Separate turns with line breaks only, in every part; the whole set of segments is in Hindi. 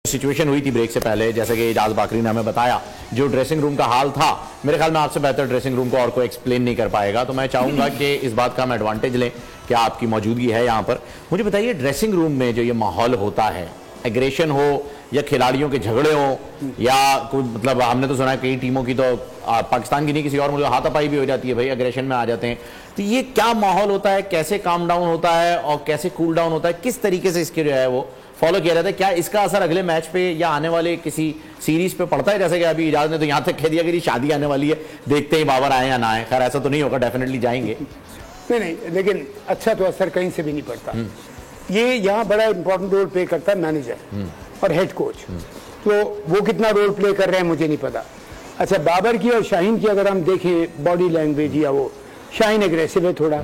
सिचुएशन हुई थी ब्रेक से पहले, जैसे कि इजाज बाकरी ने हमें बताया, जो ड्रेसिंग रूम का हाल था, मेरे ख्याल में आपसे बेहतर ड्रेसिंग रूम को और कोई एक्सप्लेन नहीं कर पाएगा। तो मैं चाहूंगा कि इस बात का हम एडवांटेज लें कि आपकी मौजूदगी है यहाँ पर। मुझे बताइए, ड्रेसिंग रूम में जो ये माहौल होता है, एग्रेशन हो या खिलाड़ियों के झगड़े हो या कोई, मतलब हमने तो सुना है कई टीमों की तो पाकिस्तान की नहीं किसी और मुल्क हाथापाई भी हो जाती है, भाई एग्रेशन में आ जाते हैं, तो ये क्या माहौल होता है, कैसे काम डाउन होता है और कैसे कूल डाउन होता है, किस तरीके से इसके जो है वो फॉलो किया जाता है? क्या इसका असर अगले मैच पे या आने वाले किसी सीरीज पे पड़ता है? जैसे कि अभी इजाज ने तो यहाँ तक कह दिया कि शादी आने वाली है, देखते ही बाबर आए या ना आए। खैर ऐसा तो नहीं होगा, डेफिनेटली जाएंगे।
नहीं, लेकिन अच्छा तो असर कहीं से भी नहीं पड़ता। ये यहाँ बड़ा इंपॉर्टेंट रोल प्ले करता है मैनेजर और हेड कोच। तो वो कितना रोल प्ले कर रहे हैं मुझे नहीं पता। अच्छा, बाबर की और शाहीन की अगर हम देखें बॉडी लैंग्वेज, या वो शाहीन एग्रेसिव है थोड़ा,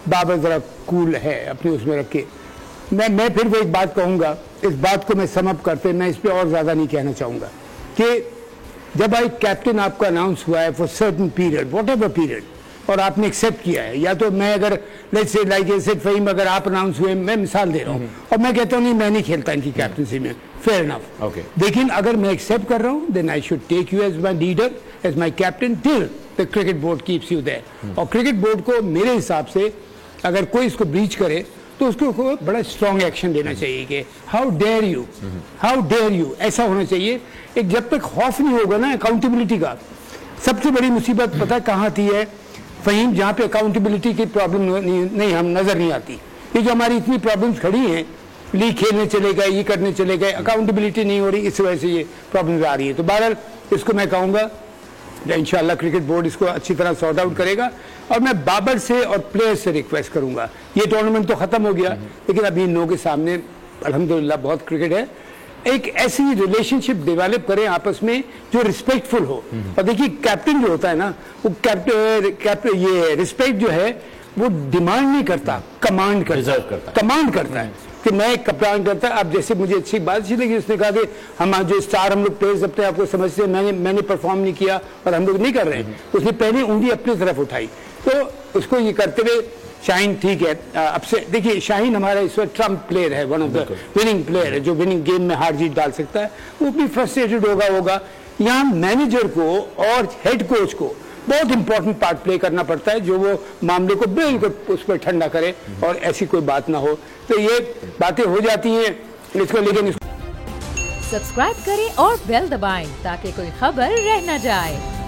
बाबर जरा कूल है अपने उसमें रख के। मैं फिर वो एक बात कहूंगा, इस बात को मैं समअप करते, मैं इस पर और ज्यादा नहीं कहना चाहूंगा कि जब एक कैप्टन आपका अनाउंस हुआ है for certain period, what ever period, और आपने एक्सेप्ट किया है, या तो मैं अगर let's say like a said Faheem, अगर आप अनाउंस हुए, मैं मिसाल दे रहा हूँ और मैं कहता हूँ नहीं मैं नहीं खेलता इनकी कैप्टनसी में, फेयर इनफ, लेकिन अगर मैं एक्सेप्ट कर रहा हूँ then I should take you as my leader, as my captain till the cricket board keeps you there. और क्रिकेट बोर्ड को मेरे हिसाब से अगर कोई इसको ब्रीच करे तो उसको बड़ा स्ट्रॉन्ग एक्शन लेना चाहिए कि हाउ डेयर यू, ऐसा होना चाहिए। एक जब तक खौफ नहीं होगा ना अकाउंटेबिलिटी का, सबसे बड़ी मुसीबत पता कहाँ आती है फहीम, जहाँ पे अकाउंटेबिलिटी की प्रॉब्लम नहीं हम नजर नहीं आती। ये जो हमारी इतनी प्रॉब्लम्स खड़ी हैं, लीग खेलने चले गए, ये करने चले गए, अकाउंटेबिलिटी नहीं हो रही, इस वजह से ये प्रॉब्लम्स आ रही है। तो बहरहाल इसको मैं कहूँगा इंशाल्लाह क्रिकेट बोर्ड इसको अच्छी तरह सॉर्ट आउट करेगा। और मैं बाबर से और प्लेयर्स से रिक्वेस्ट करूंगा, ये टूर्नामेंट तो खत्म हो गया लेकिन अभी इन लोगों के सामने अल्हम्दुलिल्लाह बहुत क्रिकेट है, एक ऐसी रिलेशनशिप डेवलप करें आपस में जो रिस्पेक्टफुल हो। और देखिए कैप्टन जो होता है ना, वो कैप्टन ये रिस्पेक्ट जो है वो डिमांड नहीं करता, कमांड करता है कि मैं कप्तान करता है। अब जैसे मुझे अच्छी बात अच्छी लगी, उसने कहा कि हम जो स्टार हम लोग प्लेयर्स अपने आपको समझते हैं, मैंने परफॉर्म नहीं किया और हम लोग नहीं कर रहे हैं, उसने पहले उंगली अपनी तरफ उठाई। तो उसको ये करते हुए शाहीन ठीक है, अब से देखिए शाहीन हमारा इस वक्त ट्रम्प प्लेयर है, one of the winning player है, जो विनिंग गेम में हार जीत डाल सकता है। वो भी फ्रस्ट्रेटेड होगा। यहाँ मैनेजर को और हेड कोच को बहुत इंपॉर्टेंट पार्ट प्ले करना पड़ता है, जो वो मामले को बिल्कुल उस पर ठंडा करे और ऐसी कोई बात ना हो। तो ये बातें हो जाती हैं इसको, लेकिन
सब्सक्राइब करें और बेल दबाएं ताकि कोई खबर रह न जाए।